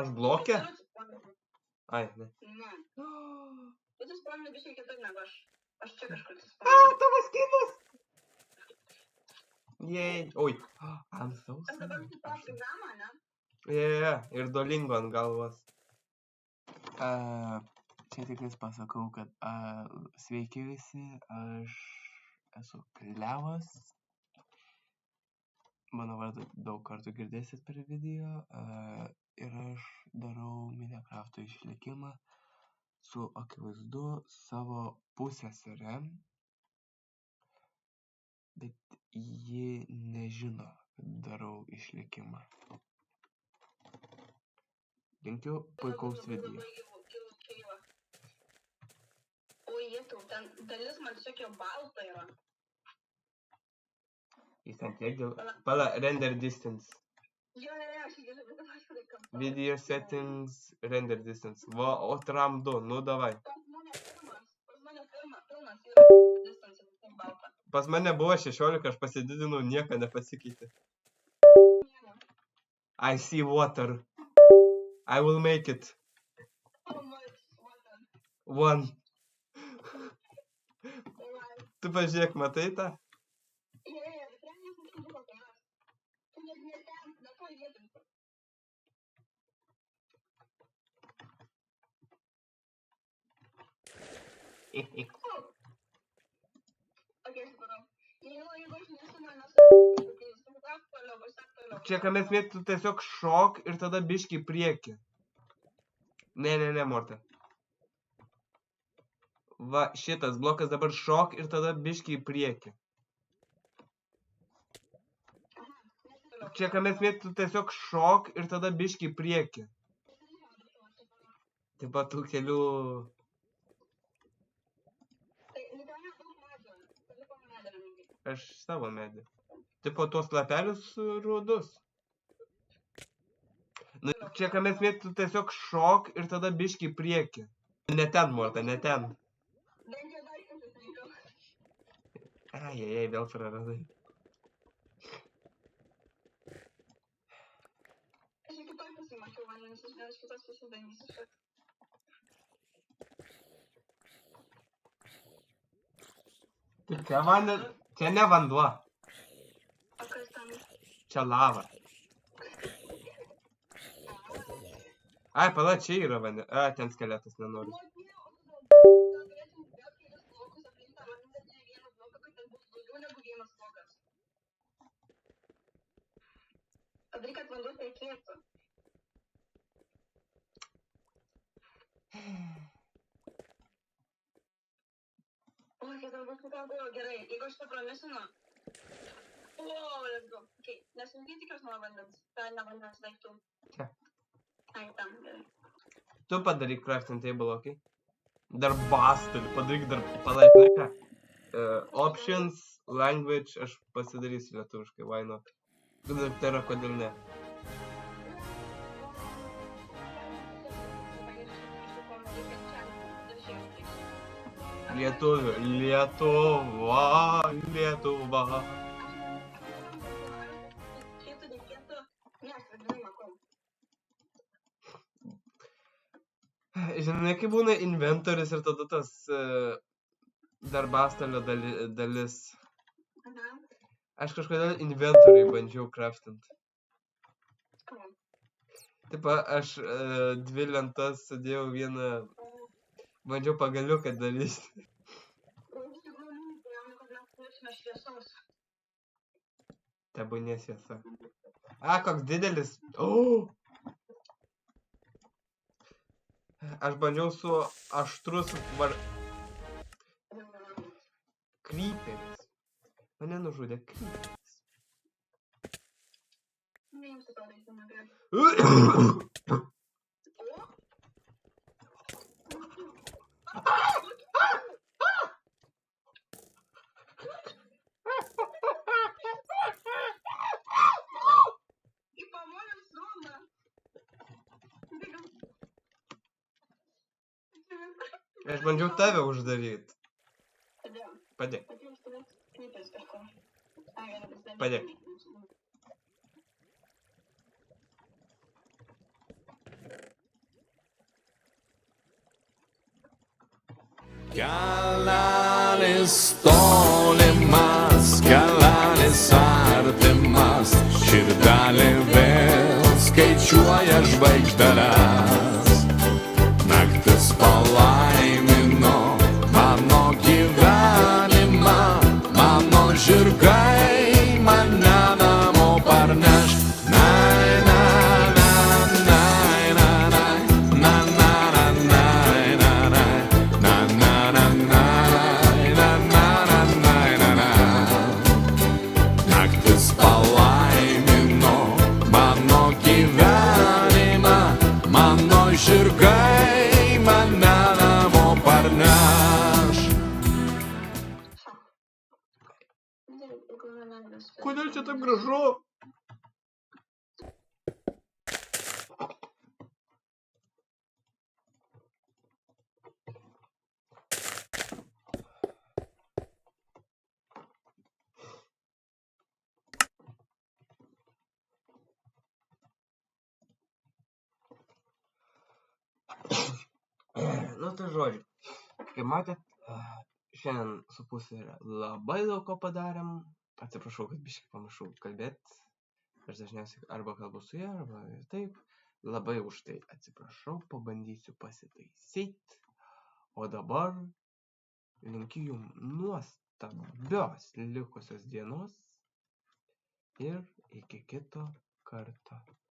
Aš blokė? Ai, ne. Ne. Bet tu spaminai biškai kitur negu aš. Aš čia kažkur Tavo skinas! Jei. Oi. I'm so Aš dabar sorry. kitą programą, ne? Ir Duolingo ant galvos. Čia tikrai pasakau, kad sveiki visi, aš esu Klevas. Mano vardą daug kartų girdėsit per video. Ir aš darau Minecrafto išlikimą su akivaizdu savo pusseserę. Bet ji nežino, kad darau išlikimą. Linkiu puikaus video. O jėtų, ten dalis man tiesiog jau balta yra. Jis ant tiek dėl... Pala, render distance. Jo, aš įgėliu, bet aš laikam. Video settings, render distance. Va, o tram 2, nu davai. Pas mane pilnas yra distance, tik balta. Pas mane buvo 16, aš pasididinau, nieko nepasikeitė. I see water. I will make it. How much water? 1. Tu pažiūrėk, matai tą? Čia ką mes mėgtų tiesiog šok ir tada biškį į priekį. Ne, Morta. Va, šitas blokas dabar šok ir tada biškį į priekį. Čia ką mes mėgtų tiesiog šok ir tada biškį į priekį. Taip pat tų kelių... Aš savo medį. Tipo tuos lapelius rudus. Nu, čia ką mes mėgtų tiesiog šok ir tada biškį į priekį. Ne ten, Morta, ne ten. Ai, vėl praradai. Aš iki toj pasimačiau vandenis, iš vienas kitos pasidarysiu šiek. Tik čia vandenis, čia ne vanduo. O kas tam? Čia lava. Ai, pala, čia yra vandenis. Ten skeletas nenori. Padaryk, kad vanduo tekėtų. O, kiek bus buvo gerai. Jeigu aš tą pramesinu... O, let's go. Okay, nesunkiai tikras nuo vandens. Tai ne vandens daiktų. Čia. Ai, tam, gerai. Tu padaryk crafting table, okei? Dar bastard, padaryk dar palaik. Options, language, aš pasidarysiu lietuviškai, why not? Tai yra, kodėl ne? Lietuvių, Lietuva. Žinai, kaip būna inventorius ir tada tas darbastalio dalis. Aš kažkodėl inventoriui bandžiau craftant. Taip, aš 2 lentas sudėjau vieną, bandžiau pagaliuką dalysti. Tebūnie šviesa. Koks didelis. Aš bandžiau su aštrus Creeperis. Mane nužudė Creeperis. Aš bandžiau tave uždaryt. Padėk. Padėk. Kelianis tolimas, kelianis artimas, širdelė vėl skaičiuoja žvaigždeles. Naktis palaimino mano gyvenimą, mano žirgai mane namo parneš. Nai, nai, nai, nai, nai, nai, nai, nai, nai, nai, nai, naktis palaimino mano gyvenimą, mano žirgai mane namo parneš. Kodėl čia taip gražu? Nu tai žodžiu, kaip matėt, šiandien su pusė yra labai daug ko padarėm. Atsiprašau, kad biškai pamiršau kalbėt. Aš dažniausiai arba kalbu su ja, arba ir taip. Labai už tai atsiprašau, pabandysiu pasitaisyt. O dabar linkiu jums nuostabios likusios dienos ir iki kito karto.